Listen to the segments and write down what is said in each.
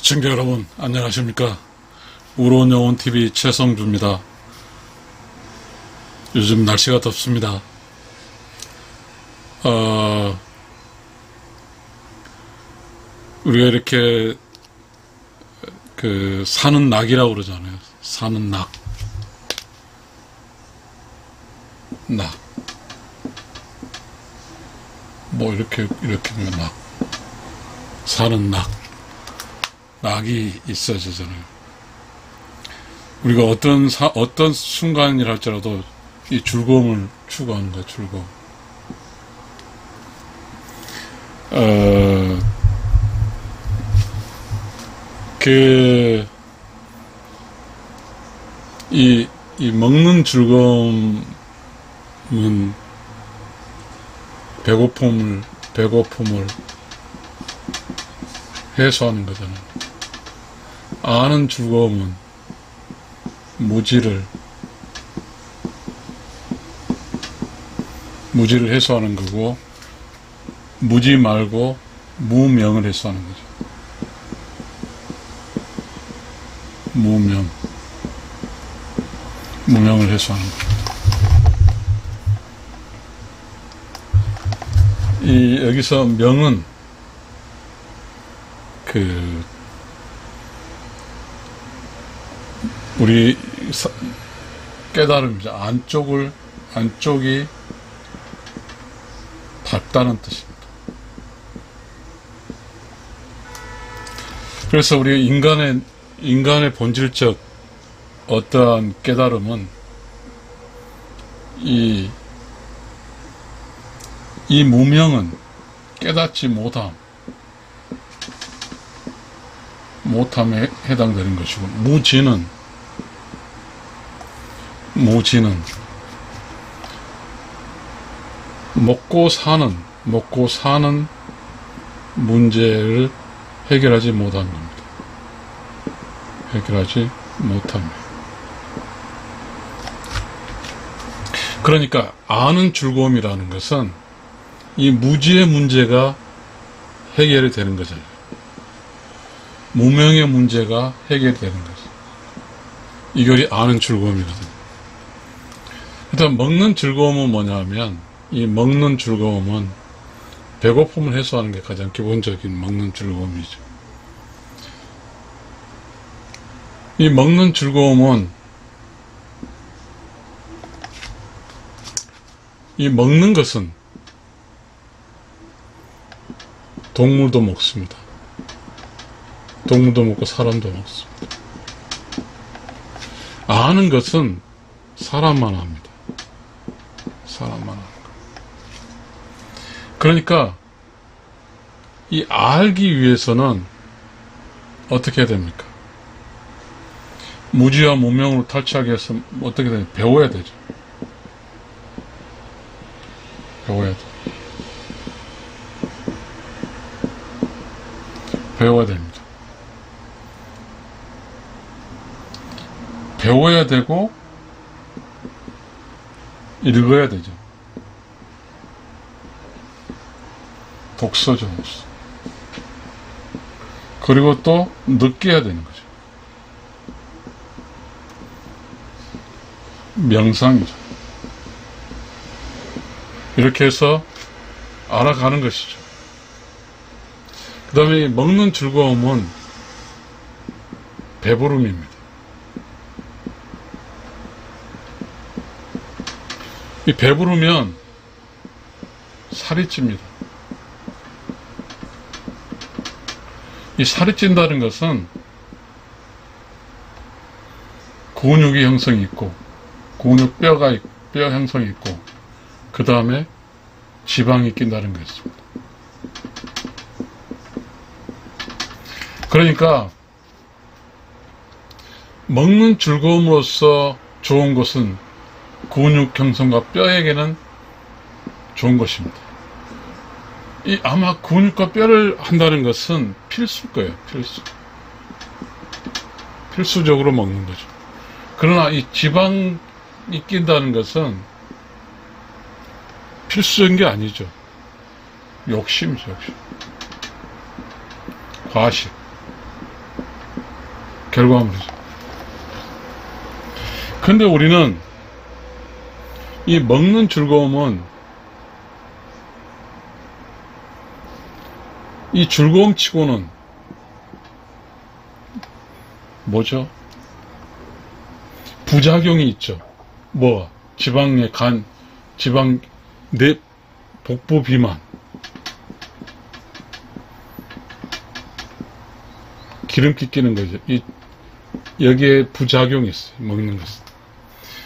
시청자 여러분 안녕하십니까. 우로운 영혼TV 최성주입니다. 요즘 날씨가 덥습니다. 우리가 이렇게 사는 낙이라고 그러잖아요. 사는 낙. 뭐 이렇게 되면 낙. 사는 낙. 낙이 있어지잖아요. 우리가 어떤 순간이라 할지라도 이 즐거움을 추구하는 거야, 즐거움. 이 먹는 즐거움은 배고픔을 해소하는 거잖아요. 아는 즐거움은 무지를 해소하는 거고, 무지 말고 무명을 해소하는 거죠. 무명을 해소하는 거죠. 여기서 명은 우리 깨달음이죠. 안쪽이 밝다는 뜻입니다. 그래서 우리 인간의 본질적 어떠한 깨달음은 이 무명은 깨닫지 못함에 해당되는 것이고, 무지는 먹고 사는 문제를 해결하지 못한 겁니다. 해결하지 못합니다. 그러니까 아는 즐거움이라는 것은 이 무지의 문제가 해결이 되는 거잖아요. 무명의 문제가 해결이 되는 거죠. 이것이 아는 즐거움이거든요. 일단 먹는 즐거움은 뭐냐면, 이 먹는 즐거움은 배고픔을 해소하는 게 가장 기본적인 먹는 즐거움이죠. 이 먹는 즐거움은 이 먹는 것은 동물도 먹습니다. 동물도 먹고 사람도 먹습니다. 아는 것은 사람만 합니다. 사람만 합니다. 그러니까 이 알기 위해서는 어떻게 해야 됩니까? 무지와 무명으로 탈취하기 위해서 어떻게 해야 됩니까? 배워야 되죠. 배워야 됩니다. 배워야 되고 읽어야 되죠. 독서죠. 그리고 또 느껴야 되는 거죠. 명상이죠. 이렇게 해서 알아가는 것이죠. 그 다음에 먹는 즐거움은 배부름입니다. 이 배부르면 살이 찝니다. 이 살이 찐다는 것은 근육이 형성이 있고, 뼈 형성이 있고, 그 다음에 지방이 낀다는 것입니다. 그러니까 먹는 즐거움으로서 좋은 것은 근육 형성과 뼈에게는 좋은 것입니다. 아마 근육과 뼈를 한다는 것은 필수일 거예요. 필수적으로 먹는 거죠. 그러나 이 지방이 낀다는 것은 필수적인 게 아니죠. 욕심이죠, 욕심. 과식. 결과물이죠. 근데 우리는 이 먹는 즐거움은 이 즐거움 치고는 뭐죠? 부작용이 있죠. 뭐 지방의 지방 내 복부 비만, 기름기 끼는 거죠. 여기에 부작용이 있어요. 먹는 것은.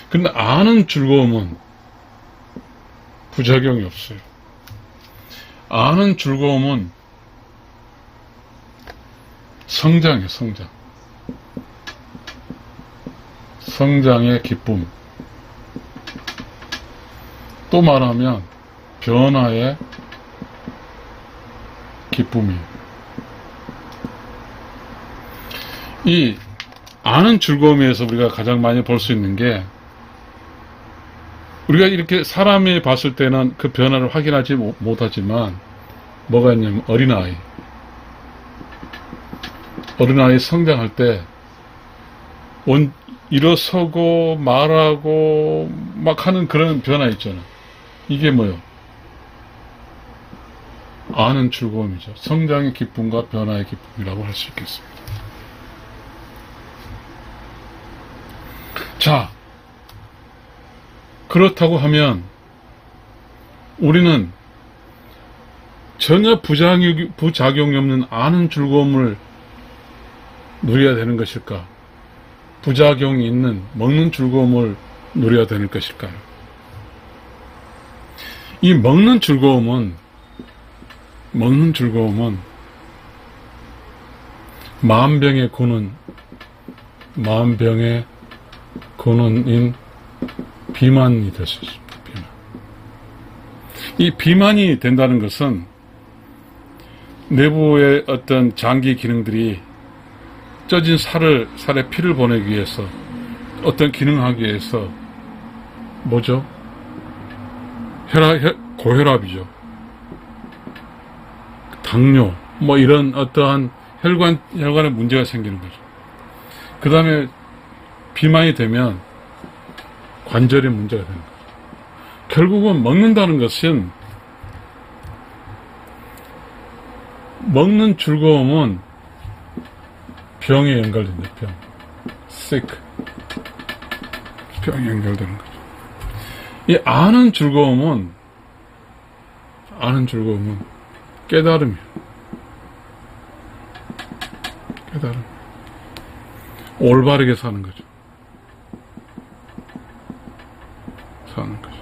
근데 아는 즐거움은 부작용이 없어요. 아는 즐거움은 성장이에요. 성장. 성장의 기쁨. 또 말하면 변화의 기쁨이에요. 이 아는 즐거움에서 우리가 가장 많이 볼 수 있는 게, 우리가 이렇게 사람이 봤을 때는 그 변화를 확인하지 못하지만 뭐가 있냐면 어린아이 성장할 때 일어서고 말하고 막 하는 그런 변화 있잖아. 이게 뭐예요? 아는 즐거움이죠. 성장의 기쁨과 변화의 기쁨이라고 할 수 있겠습니다. 자, 그렇다고 하면 우리는 전혀 부작용이 없는 아는 즐거움을 누려야 되는 것일까? 부작용이 있는 먹는 즐거움을 누려야 되는 것일까요? 이 먹는 즐거움은 만병의 근원인 비만이 될 수 있습니다. 이 비만이 된다는 것은 내부의 어떤 장기 기능들이 쪄진 살에 피를 보내기 위해서, 어떤 기능하기 위해서 뭐죠? 고혈압이죠. 당뇨, 뭐 이런 어떠한 혈관에 문제가 생기는 거죠. 그 다음에 비만이 되면 관절에 문제가 되는 거죠. 결국은 먹는다는 것은, 먹는 즐거움은 병에 연결된다. sick. 병에 연결되는 거죠. 이 아는 즐거움은 깨달음이에요. 깨달음. 올바르게 사는 거죠. 사는 거죠.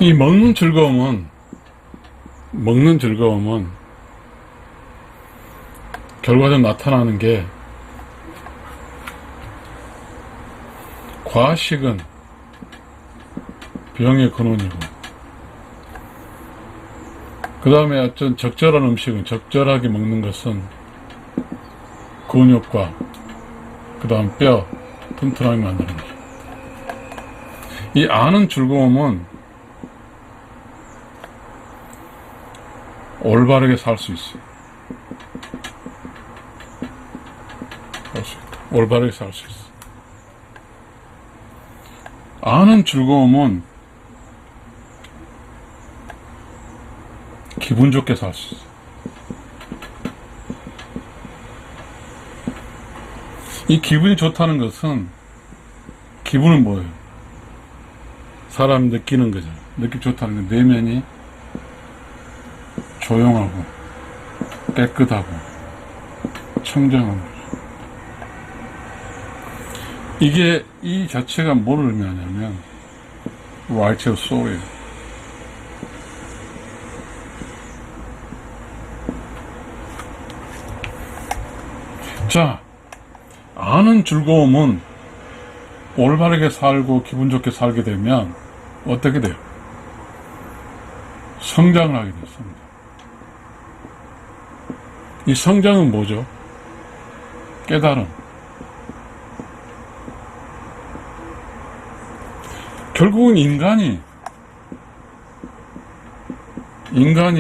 이 먹는 즐거움은 결과적으로 나타나는 게, 과식은 병의 근원이고, 그 다음에 어떤 적절한 음식은, 적절하게 먹는 것은 근육과 그 다음 뼈 튼튼하게 만드는 거죠. 이 아는 즐거움은 올바르게 살 수 있어요. 올바르게 살 수 있어. 아는 즐거움은 기분 좋게 살 수 있어. 이 기분이 좋다는 것은, 기분은 뭐예요? 사람 느끼는 거잖아요. 느끼기 좋다는 건 내면이 조용하고 깨끗하고 청정한 거죠. 이 자체가 뭘 의미하냐면 righteous soul이에요. 자, 아는 즐거움은 올바르게 살고 기분 좋게 살게 되면 어떻게 돼요? 성장을 하게 됐습니다. 이 성장은 뭐죠? 깨달음. 결국은 인간이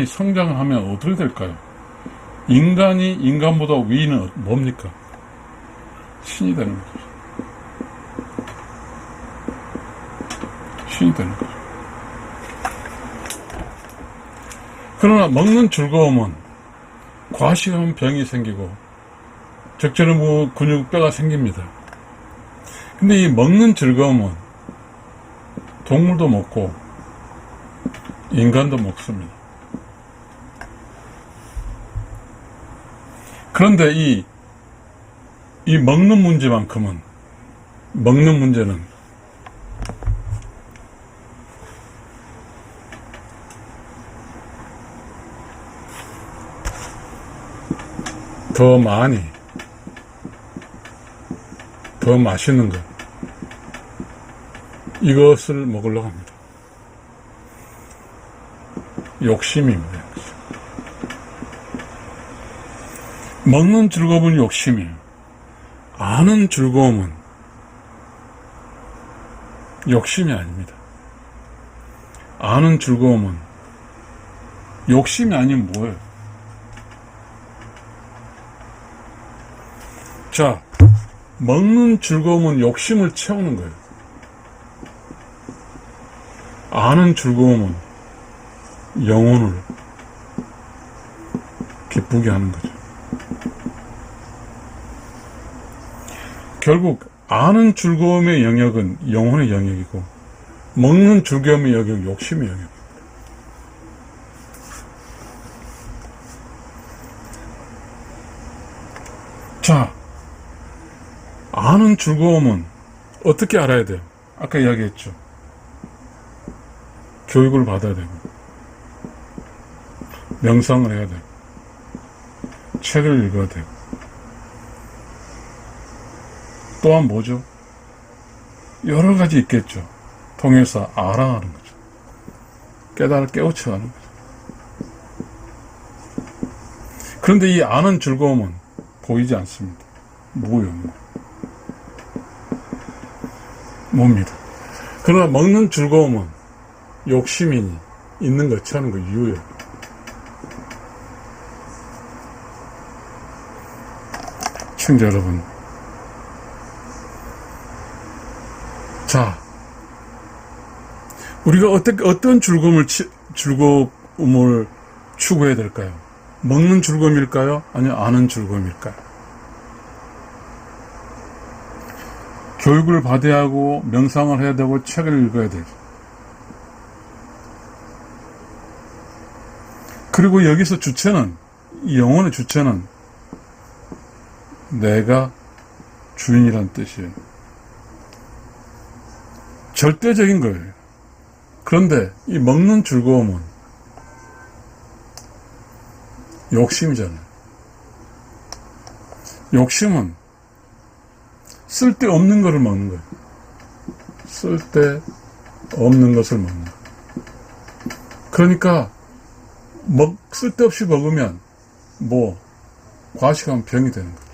성장을 하면 어떻게 될까요? 인간이 인간보다 위는 뭡니까? 신이 되는 거죠. 신이 되는 거죠. 그러나 먹는 즐거움은 과식하면 병이 생기고 적절히 근육뼈가 생깁니다. 근데 이 먹는 즐거움은 동물도 먹고 인간도 먹습니다. 그런데 이 먹는 문제는 더 많이, 더 맛있는 것, 이것을 먹으려고 합니다. 욕심입니다. 욕심. 먹는 즐거움은 욕심이에요. 아는 즐거움은 욕심이 아닙니다. 아는 즐거움은 욕심이 아니면 뭐예요? 자, 먹는 즐거움은 욕심을 채우는 거예요. 아는 즐거움은 영혼을 기쁘게 하는 거죠. 결국 아는 즐거움의 영역은 영혼의 영역이고 먹는 즐거움의 영역은 욕심의 영역입니다. 자, 아는 즐거움은 어떻게 알아야 돼요? 아까 이야기했죠. 교육을 받아야 되고 명상을 해야 되고 책을 읽어야 되고 또한 뭐죠? 여러 가지 있겠죠. 통해서 알아가는 거죠. 깨우쳐가는 거죠. 그런데 이 아는 즐거움은 보이지 않습니다. 뭐예요? 뭡니다. 그러나 먹는 즐거움은 욕심이 있는 것 처하는 거 이유예요. 시청자 여러분, 자, 우리가 어떤 즐거움을 추구해야 될까요? 먹는 즐거움일까요? 아니면 아는 즐거움일까요? 교육을 받아야 하고 명상을 해야 되고 책을 읽어야 되죠. 그리고 여기서 이 영혼의 주체는 내가 주인이란 뜻이에요. 절대적인 거예요. 그런데 이 먹는 즐거움은 욕심이잖아요. 욕심은 쓸데없는 것을 먹는 거예요. 쓸데없는 것을 먹는 거예요. 그러니까 쓸데없이 먹으면 과식하면 병이 되는 거예요.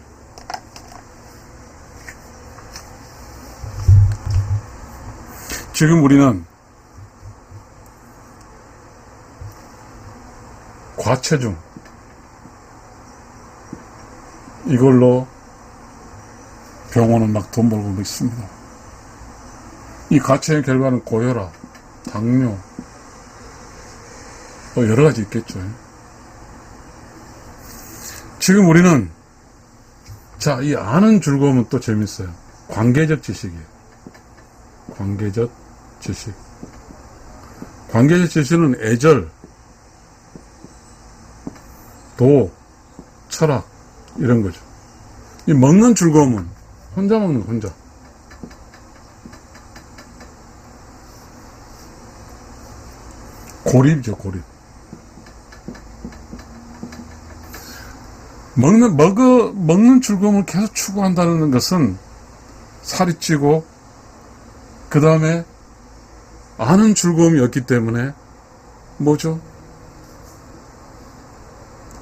지금 우리는 과체중 이걸로 병원은 막 돈 벌고 있습니다. 이 과체의 결과는 고혈압, 당뇨, 여러 가지 있겠죠. 지금 우리는 이 아는 즐거움은 또 재밌어요. 관계적 지식이에요. 관계적 지식. 관계적 지식은 애절, 도, 철학 이런 거죠. 이 먹는 즐거움은 혼자 먹는 거, 혼자. 고립이죠, 고립. 먹는 즐거움을 계속 추구한다는 것은 살이 찌고, 그 다음에 아는 즐거움이 없기 때문에 뭐죠?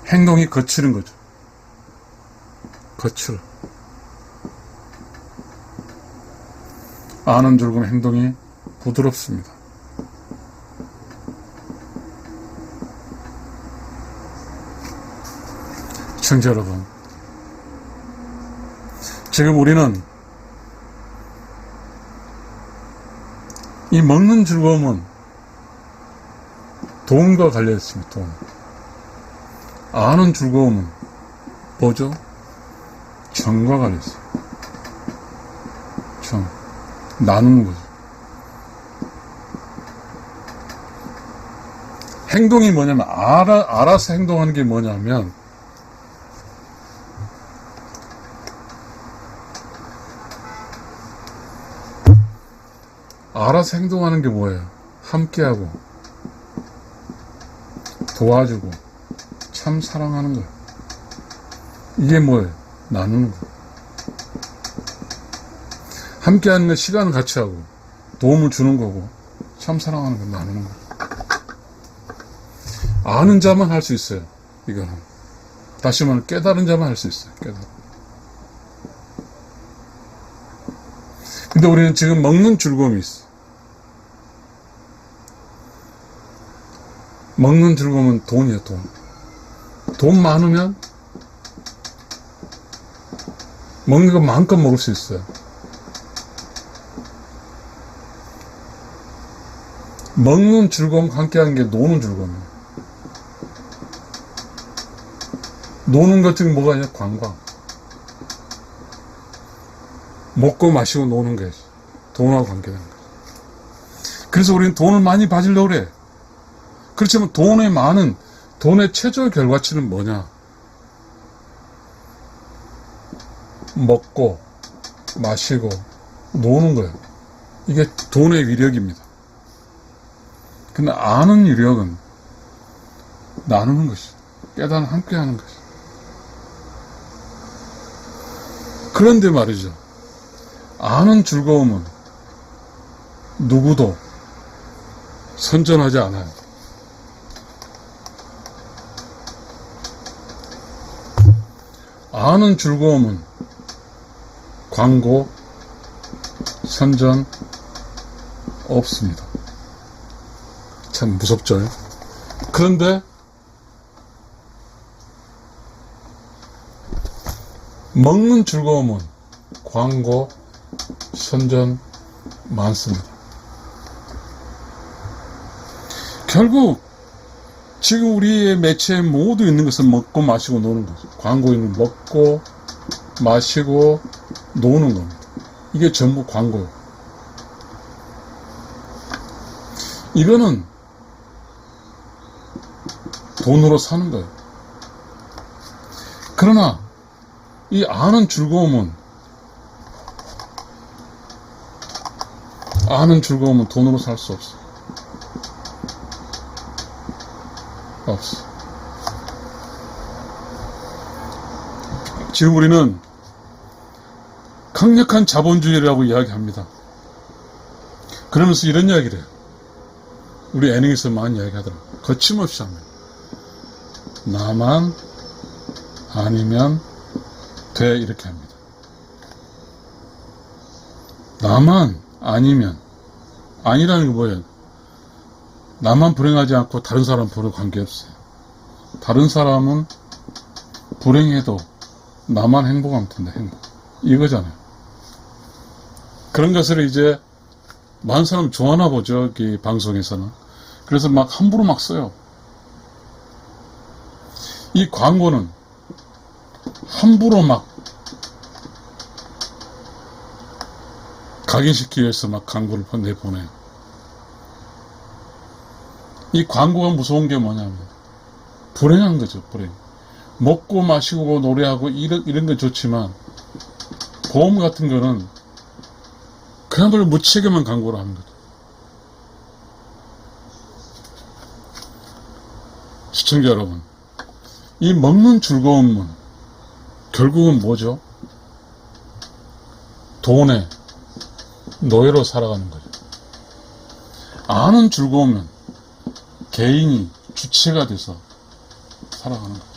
행동이 거치는 거죠. 거칠어. 아는 즐거움 행동이 부드럽습니다. 시청자 여러분, 지금 우리는 이 먹는 즐거움은 돈과 관련 있습니다. 돈. 아는 즐거움은 뭐죠? 정과 관련 있어요. 정. 나누는 거죠. 행동이 뭐냐면, 알아서 행동하는 게 뭐냐면, 알아서 행동하는 게 뭐예요? 함께하고, 도와주고, 참 사랑하는 거예요. 이게 뭐예요? 나누는 거예요. 함께하는 건 시간을 같이 하고, 도움을 주는 거고, 참 사랑하는 건 나누는 거예요. 아는 자만 할 수 있어요. 이거는. 다시 말하면 깨달은 자만 할 수 있어요. 근데 우리는 지금 먹는 즐거움이 있어. 먹는 즐거움은 돈이에요, 돈. 돈 많으면 먹는 거 마음껏 먹을 수 있어요. 먹는 즐거움 함께하는 게 노는 즐거움이에요. 노는 것 중에 뭐가 있냐? 관광. 먹고 마시고 노는 게 돈하고 관계되는 거예요. 그래서 우리는 돈을 많이 가지려고 그래. 그렇지만 돈의 최저 결과치는 뭐냐? 먹고 마시고 노는 거예요. 이게 돈의 위력입니다. 근데 아는 위력은 나누는 것이, 깨달음 함께 하는 것이. 그런데 말이죠. 아는 즐거움은 누구도 선전하지 않아요. 아는 즐거움은 광고, 선전 없습니다. 참 무섭죠. 그런데 먹는 즐거움은 광고, 선전 많습니다. 결국 지금 우리의 매체에 모두 있는 것은 먹고 마시고 노는 거죠. 광고 있는 먹고 마시고 노는 겁니다. 이게 전부 광고예요. 이거는 돈으로 사는 거예요. 그러나 이 아는 즐거움은 돈으로 살 수 없어. 없어. 지금 우리는 강력한 자본주의라고 이야기합니다. 그러면서 이런 이야기를 해요. 우리 애닝에서 많이 이야기하더라고요. 거침없이 합니다. 나만 아니면 돼, 이렇게 합니다. 나만 아니면, 아니라는 게 뭐예요? 나만 불행하지 않고 다른 사람 보러 관계없어요. 다른 사람은 불행해도 나만 행복하면 된다, 행복. 이거잖아요. 그런 것을 이제 많은 사람 좋아하나 보죠, 이 방송에서는. 그래서 막 함부로 막 써요. 이 광고는 함부로 막 각인시키기 위해서 막 광고를 내보내요. 이 광고가 무서운 게 뭐냐면 불행한 거죠, 불행. 먹고 마시고 노래하고 이런 거 좋지만 보험 같은 거는 그야말로 무책임한 광고를 하는 거죠. 시청자 여러분, 이 먹는 즐거움은 결국은 뭐죠? 돈의 노예로 살아가는 거죠. 아는 즐거우면 개인이 주체가 돼서 살아가는 거예요.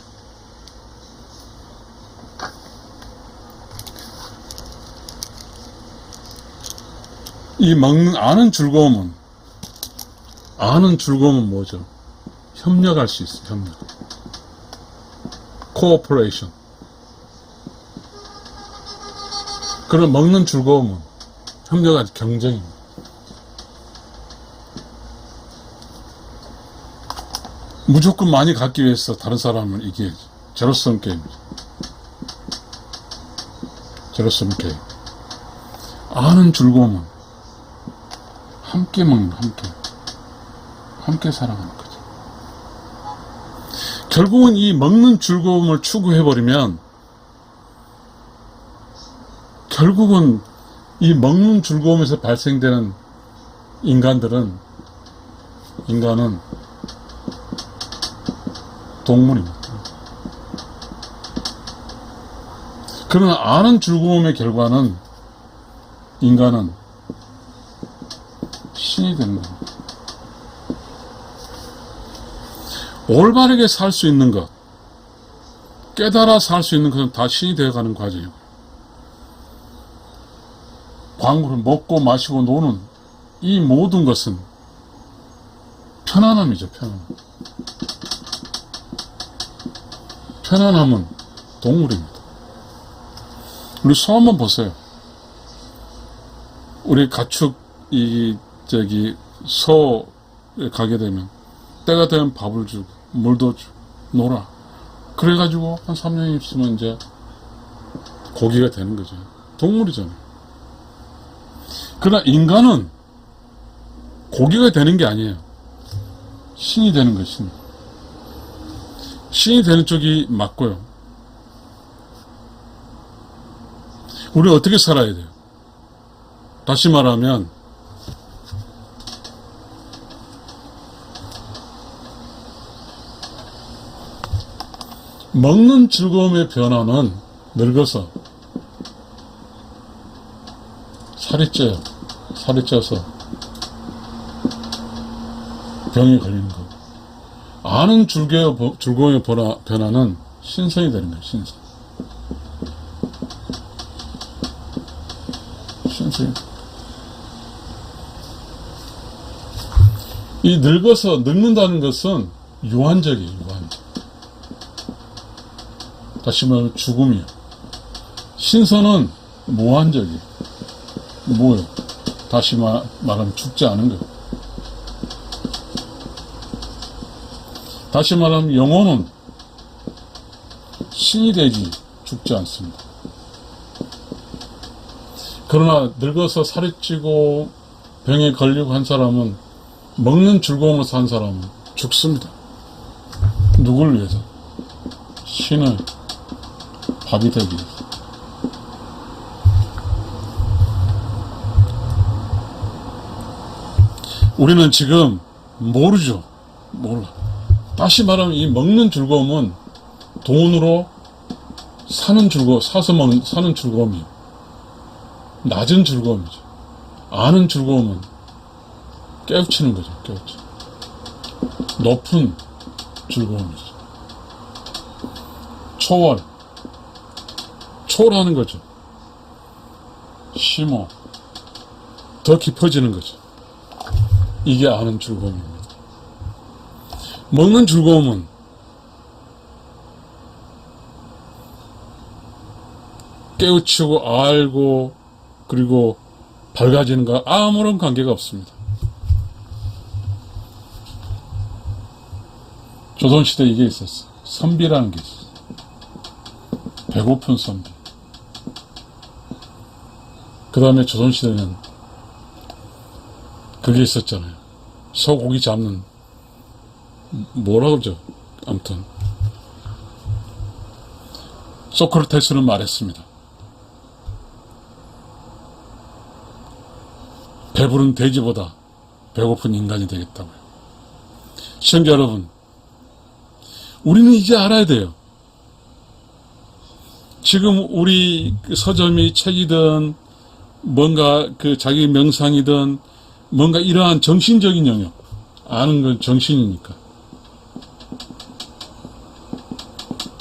이 아는 즐거움은 뭐죠? 협력할 수 있어요. 협력. 코오퍼레이션. 그런 먹는 즐거움은 협력할 경쟁입니다. 무조건 많이 갖기 위해서 다른 사람을 이겨야지. 제로섬 게임이죠. 제로섬 게임. 아는 즐거움은 함께 먹는, 함께 살아가는 거죠. 결국은 이 먹는 즐거움을 추구해버리면 결국은 이 먹는 즐거움에서 발생되는 인간은 동물입니다. 그러나 아는 즐거움의 결과는 인간은 신이 되는 겁니다. 올바르게 살 수 있는 것, 깨달아 살 수 있는 것은 다 신이 되어가는 과정이고, 광고를 먹고 마시고 노는 이 모든 것은 편안함이죠. 편안함은 동물입니다. 우리 소 한번 보세요. 우리 가축 소에 가게 되면 때가 되면 밥을 주고 물도 주고 놀아. 그래가지고 한 3년 있으면 이제 고기가 되는 거죠. 동물이잖아요. 그러나 인간은 고기가 되는 게 아니에요. 신이 되는 것입니다. 신이 되는 쪽이 맞고요. 우리 어떻게 살아야 돼요? 다시 말하면 먹는 즐거움의 변화는 늙어서 살이 쪄서 병이 걸리는 거고, 아는 즐거움의 변화는 신성이 되는 거예요. 신성이. 이 늙는다는 것은 유한적이에요. 유한적. 다시 말하면 죽음이에요. 신선은 무한적이에요. 뭐요? 다시 말하면 죽지 않은 거예요. 다시 말하면 영혼은 신이 되지 죽지 않습니다. 그러나 늙어서 살이 찌고 병에 걸리고 한 사람은, 먹는 즐거움을 산 사람은 죽습니다. 누굴 위해서? 신의 밥이 되기 위해서. 우리는 지금 모르죠. 몰라. 다시 말하면 이 먹는 즐거움은 돈으로 사는 사는 즐거움이에요. 낮은 즐거움이죠. 아는 즐거움은 깨우치는 거죠. 높은 즐거움이죠. 초월하는 거죠. 심어 더 깊어지는 거죠. 이게 아는 즐거움입니다. 먹는 즐거움은 깨우치고 알고 그리고 밝아지는 거 아무런 관계가 없습니다. 조선시대에 이게 있었어요. 선비라는 게 있어요. 배고픈 선비. 그 다음에 조선시대는 그게 있었잖아요. 소고기 잡는, 뭐라 그러죠? 아무튼 소크라테스는 말했습니다. 배부른 돼지보다 배고픈 인간이 되겠다고요. 시청자 여러분, 우리는 이제 알아야 돼요. 지금 우리 서점이 책이든 뭔가 자기 명상이든 뭔가 이러한 정신적인 영역, 아는 건 정신이니까,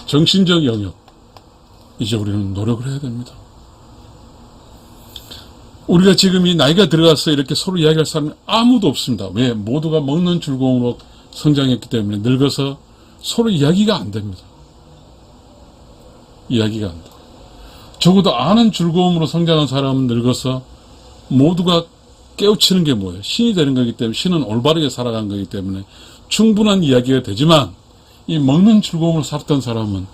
정신적 영역, 이제 우리는 노력을 해야 됩니다. 우리가 지금 이 나이가 들어가서 이렇게 서로 이야기할 사람이 아무도 없습니다. 왜? 모두가 먹는 즐거움으로 성장했기 때문에 늙어서 서로 이야기가 안 됩니다. 이야기가 안 돼. 적어도 아는 즐거움으로 성장한 사람은 늙어서 모두가 깨우치는 게 뭐예요? 신이 되는 거기 때문에, 신은 올바르게 살아간 거기 때문에 충분한 이야기가 되지만, 이 먹는 즐거움을 살았던 사람은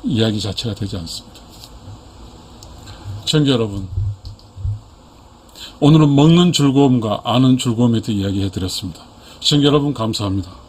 이야기 자체가 되지 않습니다. 시청자 여러분, 오늘은 먹는 즐거움과 아는 즐거움에 대해 이야기해 드렸습니다. 시청자 여러분 감사합니다.